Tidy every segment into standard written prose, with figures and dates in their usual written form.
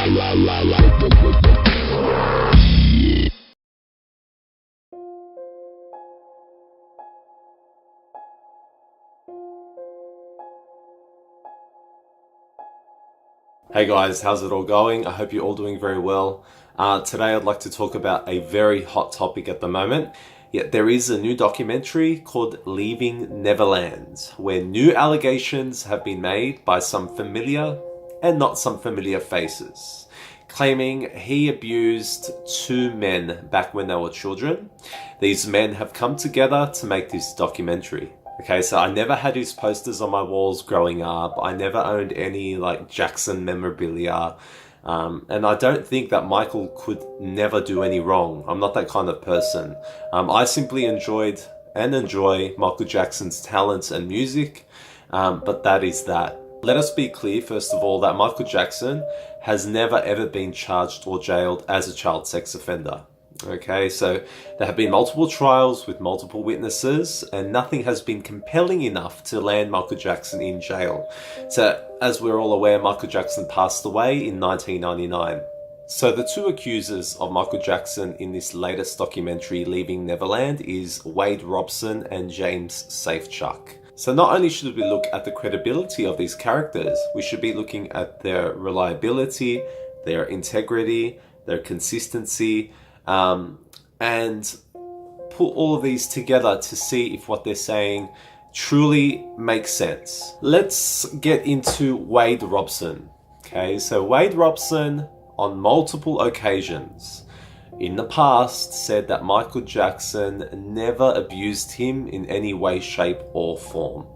Hey guys, how's it all going? I hope you're all doing very well. Today I'd like to talk about a very hot topic at the moment. Yet there is a new documentary called Leaving Neverland, where new allegations have been made by some familiar and not some familiar faces, claiming he abused two men back when they were children. These men have come together to make this documentary. Okay, so I never had his posters on my walls growing up. I never owned any like Jackson Memorabilia. And I don't think that Michael could never do any wrong. I'm not that kind of person. I simply enjoyed and enjoy Michael Jackson's talents and music, but that is that. Let us be clear, first of all, that Michael Jackson has never ever been charged or jailed as a child sex offender. Okay, so there have been multiple trials with multiple witnesses and nothing has been compelling enough to land Michael Jackson in jail. So as we're all aware, Michael Jackson passed away in 1999. So the two accusers of Michael Jackson in this latest documentary, Leaving Neverland, is Wade Robson and James Safechuck. So not only should we look at the credibility of these characters, we should be looking at their reliability, their integrity, their consistency, and put all of these together to see if what they're saying truly makes sense. Let's get into Wade Robson. Okay, so Wade Robson on multiple occasions in the past said that Michael Jackson never abused him in any way, shape or form.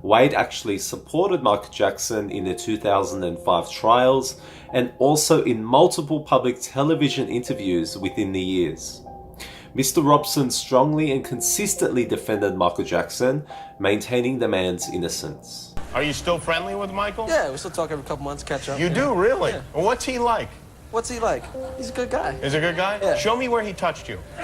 Wade actually supported Michael Jackson in the 2005 trials and also in multiple public television interviews within the years. Mr. Robson strongly and consistently defended Michael Jackson, maintaining the man's innocence. Are you still friendly with Michael? Yeah, we still talk every couple months, catch up. You do, really? Yeah. Well, what's he like? What's he like? He's a good guy. He's a good guy? Yeah. Show me where he touched you. You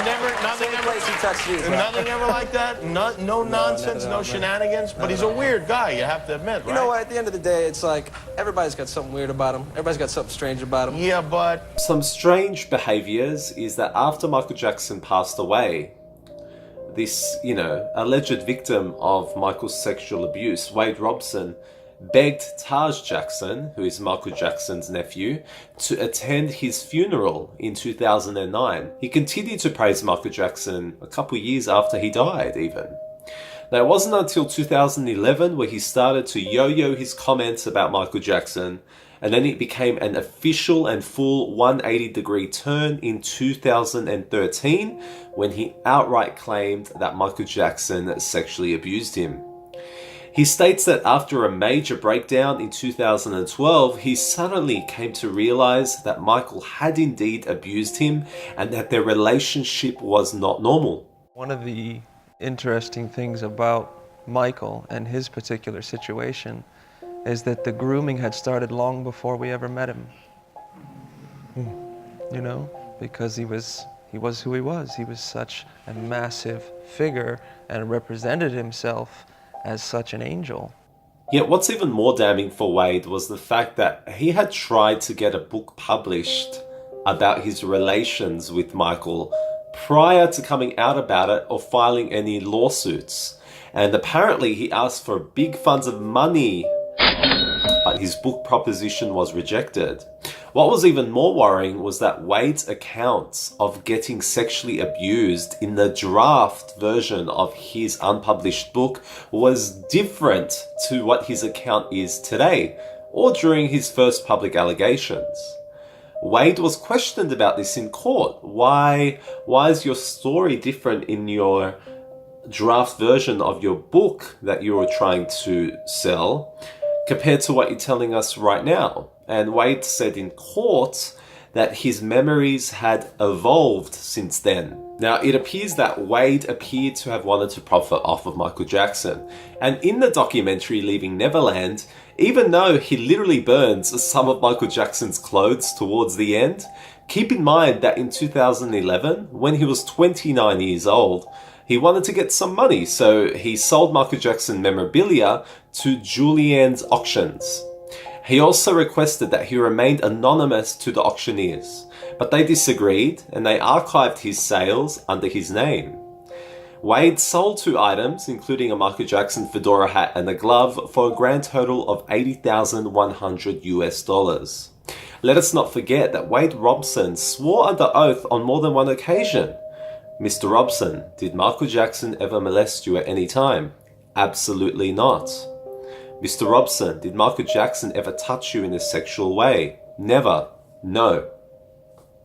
never, nothing ever, Place he touched you, bro. nothing ever like that? No nonsense, no shenanigans? But he's a weird guy, you have to admit, right? You know what, at the end of the day, it's like, everybody's got something weird about him. Everybody's got something strange about him. Yeah, but... Some strange behaviors is that after Michael Jackson passed away, this, alleged victim of Michael's sexual abuse, Wade Robson, begged Taj Jackson, who is Michael Jackson's nephew, to attend his funeral in 2009. He continued to praise Michael Jackson a couple years after he died, even. Now, it wasn't until 2011 where he started to yo-yo his comments about Michael Jackson, and then it became an official and full 180-degree turn in 2013 when he outright claimed that Michael Jackson sexually abused him. He states that after a major breakdown in 2012, he suddenly came to realize that Michael had indeed abused him and that their relationship was not normal. One of the interesting things about Michael and his particular situation is that the grooming had started long before we ever met him. Because he was who he was. He was such a massive figure and represented himself as such an angel. Yet what's even more damning for Wade was the fact that he had tried to get a book published about his relations with Michael prior to coming out about it or filing any lawsuits. And apparently he asked for big funds of money, but his book proposition was rejected. What was even more worrying was that Wade's accounts of getting sexually abused in the draft version of his unpublished book was different to what his account is today, or during his first public allegations. Wade was questioned about this in court. Why is your story different in your draft version of your book that you were trying to sell compared to what you're telling us right now? And Wade said in court that his memories had evolved since then. Now, it appears that Wade appeared to have wanted to profit off of Michael Jackson. And in the documentary Leaving Neverland, even though he literally burns some of Michael Jackson's clothes towards the end, keep in mind that in 2011, when he was 29 years old, he wanted to get some money, so he sold Michael Jackson memorabilia to Julianne's auctions. He also requested that he remained anonymous to the auctioneers, but they disagreed and they archived his sales under his name. Wade sold 2 items, including a Michael Jackson fedora hat and a glove, for a grand total of $80,100 US. Let us not forget that Wade Robson swore under oath on more than one occasion. Mr. Robson, did Michael Jackson ever molest you at any time? Absolutely not. Mr. Robson, did Michael Jackson ever touch you in a sexual way? Never. No.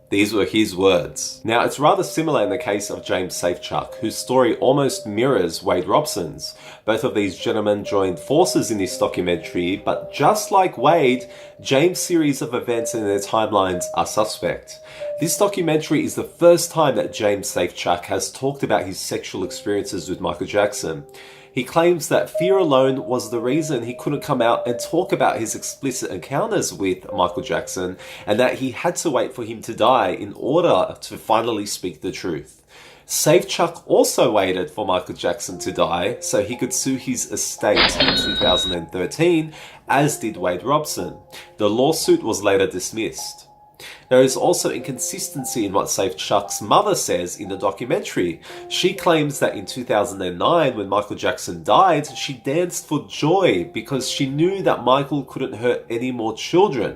These were his words. Now, it's rather similar in the case of James Safechuck, whose story almost mirrors Wade Robson's. Both of these gentlemen joined forces in this documentary, but just like Wade, James' series of events and their timelines are suspect. This documentary is the first time that James Safechuck has talked about his sexual experiences with Michael Jackson. He claims that fear alone was the reason he couldn't come out and talk about his explicit encounters with Michael Jackson, and that he had to wait for him to die in order to finally speak the truth. Safechuck also waited for Michael Jackson to die so he could sue his estate in 2013, as did Wade Robson. The lawsuit was later dismissed. There is also inconsistency in what Safechuck's mother says in the documentary. She claims that in 2009, when Michael Jackson died, she danced for joy because she knew that Michael couldn't hurt any more children.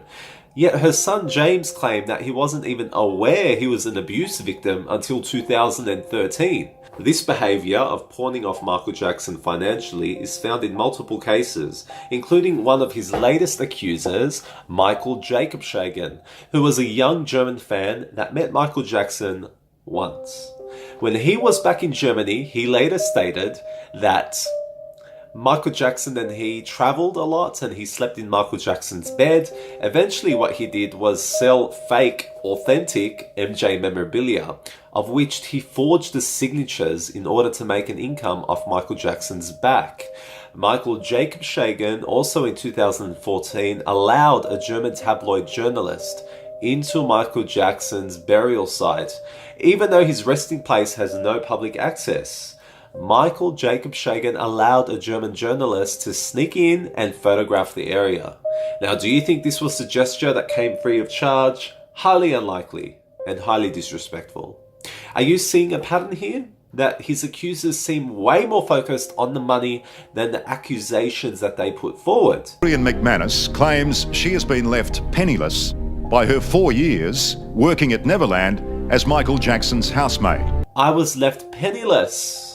Yet her son James claimed that he wasn't even aware he was an abuse victim until 2013. This behaviour of pawning off Michael Jackson financially is found in multiple cases, including one of his latest accusers, Michael Jacobshagen, who was a young German fan that met Michael Jackson once. When he was back in Germany, he later stated that Michael Jackson and he travelled a lot and he slept in Michael Jackson's bed. Eventually what he did was sell fake, authentic MJ memorabilia, of which he forged the signatures in order to make an income off Michael Jackson's back. Michael Jacobshagen also in 2014 allowed a German tabloid journalist into Michael Jackson's burial site, even though his resting place has no public access. Michael Jacobshagen allowed a German journalist to sneak in and photograph the area. Now, do you think this was a gesture that came free of charge? Highly unlikely and highly disrespectful. Are you seeing a pattern here? That his accusers seem way more focused on the money than the accusations that they put forward. Julian McManus claims she has been left penniless by her 4 years working at Neverland as Michael Jackson's housemaid. I was left penniless.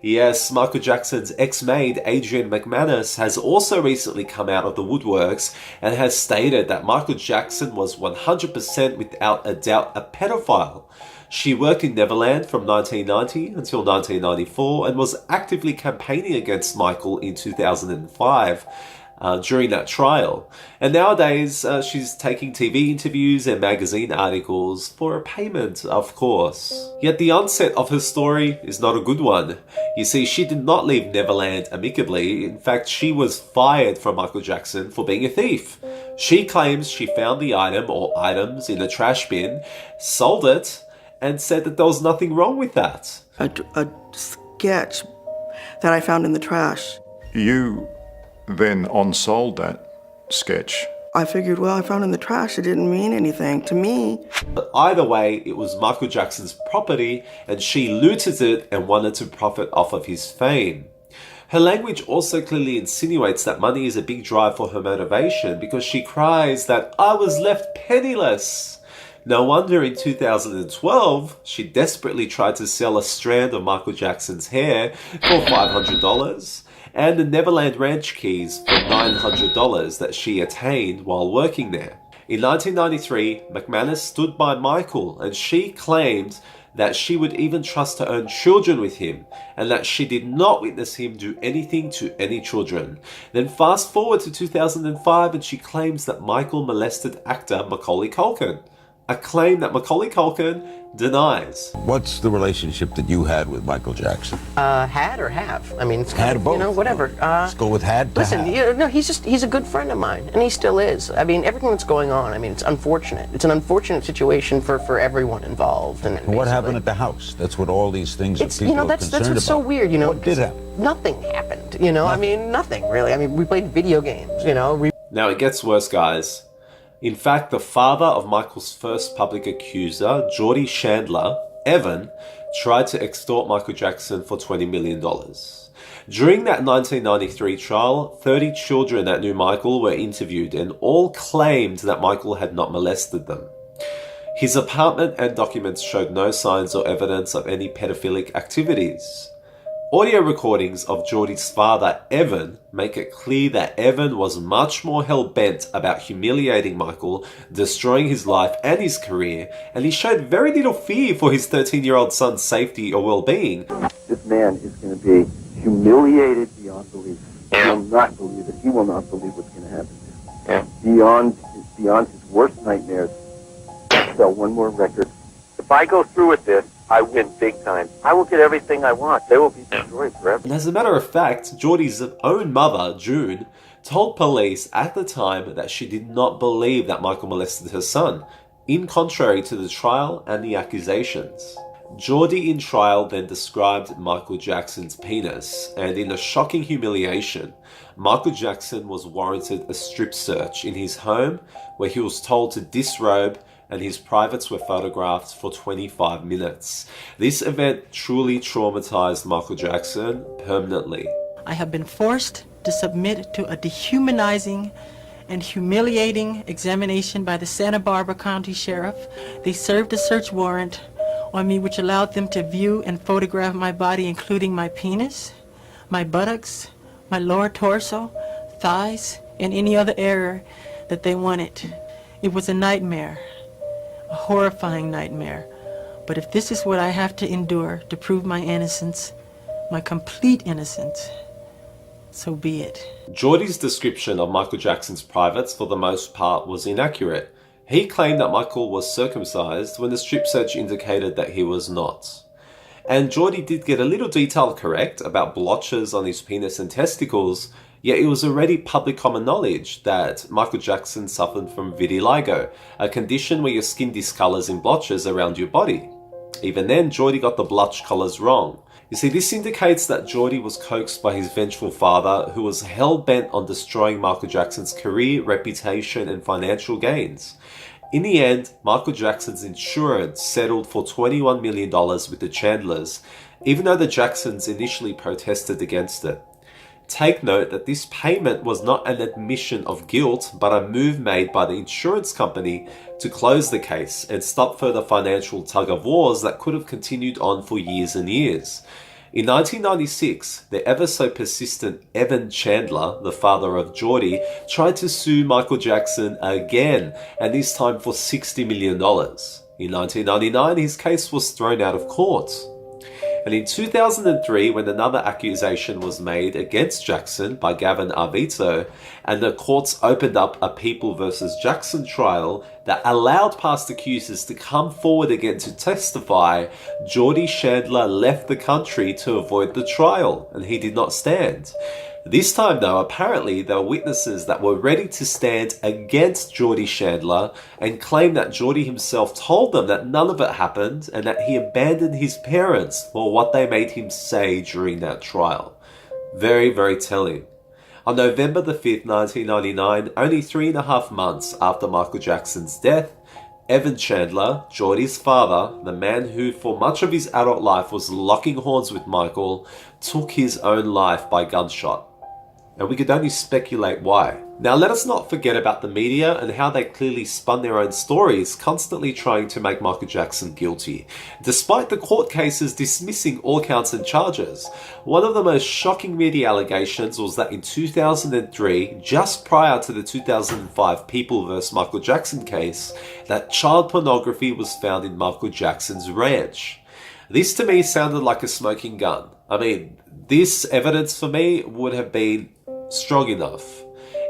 Yes, Michael Jackson's ex-maid, Adrienne McManus, has also recently come out of the woodworks and has stated that Michael Jackson was 100% without a doubt a pedophile. She worked in Neverland from 1990 until 1994 and was actively campaigning against Michael in 2005. During that trial. And nowadays, she's taking TV interviews and magazine articles for a payment, of course. Yet the onset of her story is not a good one. You see, she did not leave Neverland amicably. In fact, she was fired from Michael Jackson for being a thief. She claims she found the item or items in a trash bin, sold it, and said that there was nothing wrong with that. A sketch that I found in the trash. You then on-sold that sketch. I figured, well, I found it in the trash. It didn't mean anything to me. But either way, it was Michael Jackson's property and she looted it and wanted to profit off of his fame. Her language also clearly insinuates that money is a big drive for her motivation because she cries that I was left penniless. No wonder in 2012, she desperately tried to sell a strand of Michael Jackson's hair for $500 and the Neverland Ranch keys for $900 that she attained while working there. In 1993, McManus stood by Michael and she claimed that she would even trust her own children with him and that she did not witness him do anything to any children. Then fast forward to 2005 and she claims that Michael molested actor Macaulay Culkin. a claim that Macaulay Culkin denies. What's the relationship that you had with Michael Jackson? Had or have? I mean, it's kind Had of, both. you know, whatever. Let's go with had to Listen, have. no, he's a good friend of mine, and he still is. I mean, everything that's going on, I mean, it's unfortunate. It's an unfortunate situation for everyone involved. And What happened at the house? That's what all these things that It's, people you know, are that's concerned what's so about. weird, you know. What did happen? Nothing happened, you know. I mean, nothing really. I mean, we played video games, you know. Now it gets worse, guys. In fact, the father of Michael's first public accuser, Jackson Chandler, Evan, tried to extort Michael Jackson for $20 million. During that 1993 trial, 30 children that knew Michael were interviewed and all claimed that Michael had not molested them. His apartment and documents showed no signs or evidence of any pedophilic activities. Audio recordings of Geordie's father, Evan, make it clear that Evan was much more hell-bent about humiliating Michael, destroying his life and his career, and he showed very little fear for his 13-year-old son's safety or well-being. This man is going to be humiliated beyond belief. He will not believe it. He will not believe what's going to happen to him. Beyond his worst nightmares. Sell one more record. If I go through with this, I win big time. I will get everything I want. They will be destroyed forever. And as a matter of fact, Geordie's own mother, June, told police at the time that she did not believe that Michael molested her son, in contrary to the trial and the accusations. Geordie in trial then described Michael Jackson's penis, and in a shocking humiliation, Michael Jackson was warranted a strip search in his home where he was told to disrobe and his privates were photographed for 25 minutes. This event truly traumatized Michael Jackson permanently. I have been forced to submit to a dehumanizing and humiliating examination by the Santa Barbara County Sheriff. They served a search warrant on me which allowed them to view and photograph my body, including my penis, my buttocks, my lower torso, thighs, and any other area that they wanted. It was a nightmare. A horrifying nightmare. But if this is what I have to endure to prove my innocence, my complete innocence, so be it. Geordie's description of Michael Jackson's privates for the most part was inaccurate. He claimed that Michael was circumcised when the strip search indicated that he was not. And Geordie did get a little detail correct about blotches on his penis and testicles, yet it was already public common knowledge that Michael Jackson suffered from vitiligo, a condition where your skin discolors in blotches around your body. Even then, Geordie got the blotch colours wrong. You see, this indicates that Geordie was coaxed by his vengeful father, who was hell-bent on destroying Michael Jackson's career, reputation and financial gains. In the end, Michael Jackson's insurance settled for $21 million with the Chandlers, even though the Jacksons initially protested against it. Take note that this payment was not an admission of guilt, but a move made by the insurance company to close the case and stop further financial tug-of-wars that could have continued on for years and years. In 1996, the ever so persistent Evan Chandler, the father of Geordie, tried to sue Michael Jackson again, and this time for $60 million. In 1999, his case was thrown out of court. And in 2003, when another accusation was made against Jackson by Gavin Arvizo, and the courts opened up a People versus Jackson trial that allowed past accusers to come forward again to testify, Jackson Chandler left the country to avoid the trial, and he did not stand. This time though, apparently there were witnesses that were ready to stand against Jackson Chandler and claimed that Geordie himself told them that none of it happened and that he abandoned his parents for what they made him say during that trial. Very, very telling. On November the 5th, 1999, only 3.5 months after Michael Jackson's death, Evan Chandler, Geordie's father, the man who for much of his adult life was locking horns with Michael, took his own life by gunshot. And we could only speculate why. Now let us not forget about the media and how they clearly spun their own stories, constantly trying to make Michael Jackson guilty, despite the court cases dismissing all counts and charges. One of the most shocking media allegations was that in 2003, just prior to the 2005 People vs. Michael Jackson case, that child pornography was found in Michael Jackson's ranch. This to me sounded like a smoking gun. I mean, this evidence for me would have been strong enough.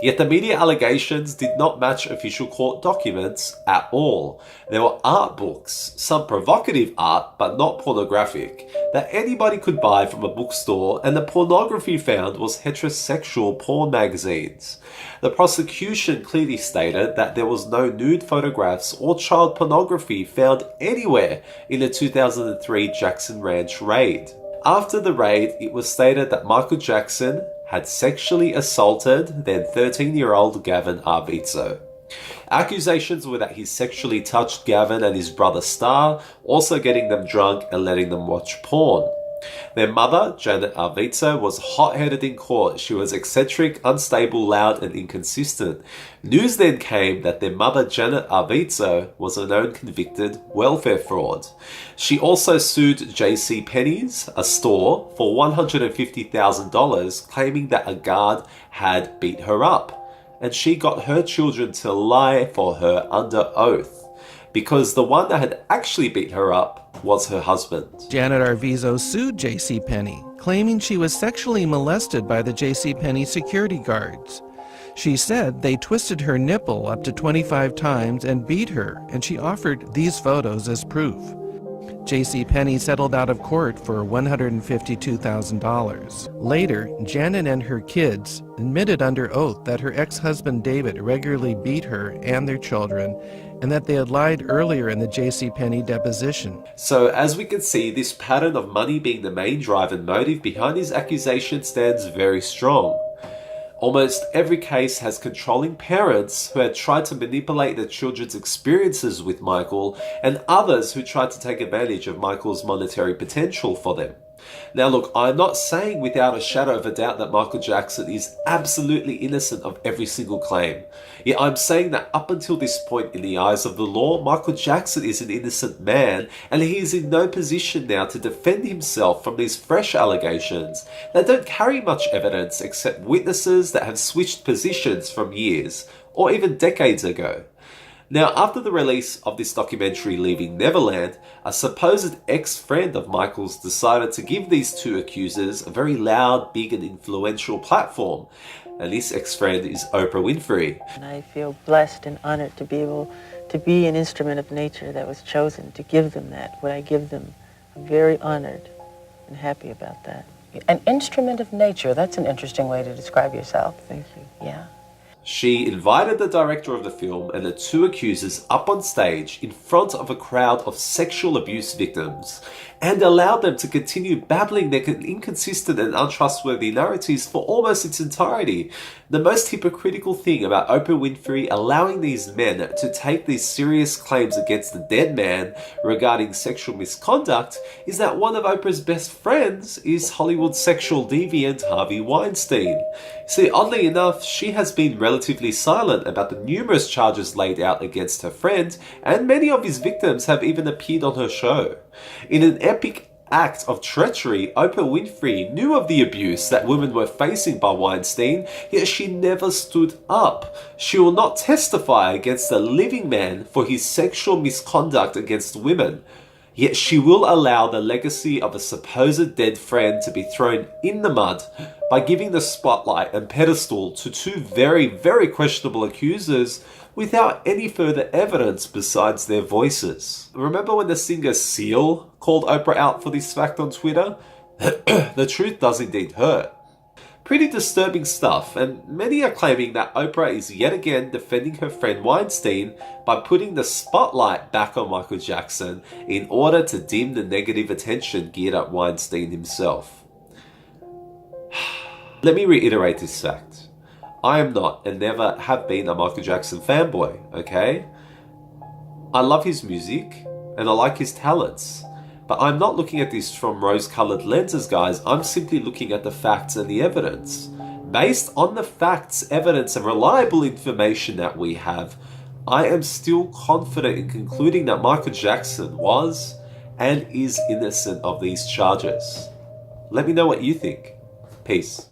Yet the media allegations did not match official court documents at all. There were art books, some provocative art but not pornographic, that anybody could buy from a bookstore, and the pornography found was heterosexual porn magazines. The prosecution clearly stated that there was no nude photographs or child pornography found anywhere in the 2003 Jackson Ranch raid. After the raid, it was stated that Michael Jackson had sexually assaulted then 13-year-old Gavin Arvizo. Accusations were that he sexually touched Gavin and his brother Star, also getting them drunk and letting them watch porn. Their mother, Janet Arvizo, was hot-headed in court. She was eccentric, unstable, loud, and inconsistent. News then came that their mother, Janet Arvizo, was a known convicted welfare fraud. She also sued JCPenney's, a store, for $150,000, claiming that a guard had beat her up. And she got her children to lie for her under oath, because the one that had actually beat her up was her husband. Janet Arvizo sued JCPenney, claiming she was sexually molested by the JCPenney security guards. She said they twisted her nipple up to 25 times and beat her, and she offered these photos as proof. JCPenney settled out of court for $152,000. Later, Janet and her kids admitted under oath that her ex-husband David regularly beat her and their children, and that they had lied earlier in the JCPenney deposition. So as we can see, this pattern of money being the main drive and motive behind his accusation stands very strong. Almost every case has controlling parents who had tried to manipulate their children's experiences with Michael, and others who tried to take advantage of Michael's monetary potential for them. Now look, I'm not saying without a shadow of a doubt that Michael Jackson is absolutely innocent of every single claim. Yet I'm saying that up until this point in the eyes of the law, Michael Jackson is an innocent man, and he is in no position now to defend himself from these fresh allegations that don't carry much evidence except witnesses that have switched positions from years or even decades ago. Now, after the release of this documentary Leaving Neverland, a supposed ex-friend of Michael's decided to give these two accusers a very loud, big and influential platform. And this ex-friend is Oprah Winfrey. And I feel blessed and honored to be able to be an instrument of nature that was chosen to give them that, what I give them. I'm very honored and happy about that. An instrument of nature, that's an interesting way to describe yourself. Thank you. Yeah. She invited the director of the film and the two accusers up on stage in front of a crowd of sexual abuse victims and allowed them to continue babbling their inconsistent and untrustworthy narratives for almost its entirety. The most hypocritical thing about Oprah Winfrey allowing these men to take these serious claims against the dead man regarding sexual misconduct is that one of Oprah's best friends is Hollywood sexual deviant Harvey Weinstein. See, oddly enough, she has been relatively silent about the numerous charges laid out against her friend, and many of his victims have even appeared on her show. In an epic act of treachery, Oprah Winfrey knew of the abuse that women were facing by Weinstein, yet she never stood up. She will not testify against a living man for his sexual misconduct against women. Yet she will allow the legacy of a supposed dead friend to be thrown in the mud by giving the spotlight and pedestal to two very, very questionable accusers without any further evidence besides their voices. Remember when the singer Seal called Oprah out for this fact on Twitter? The truth does indeed hurt. Pretty disturbing stuff, and many are claiming that Oprah is yet again defending her friend Weinstein by putting the spotlight back on Michael Jackson in order to dim the negative attention geared at Weinstein himself. Let me reiterate this fact. I am not and never have been a Michael Jackson fanboy, okay? I love his music and I like his talents. But I'm not looking at this from rose-colored lenses, guys. I'm simply looking at the facts and the evidence. Based on the facts, evidence, and reliable information that we have, I am still confident in concluding that Michael Jackson was and is innocent of these charges. Let me know what you think. Peace.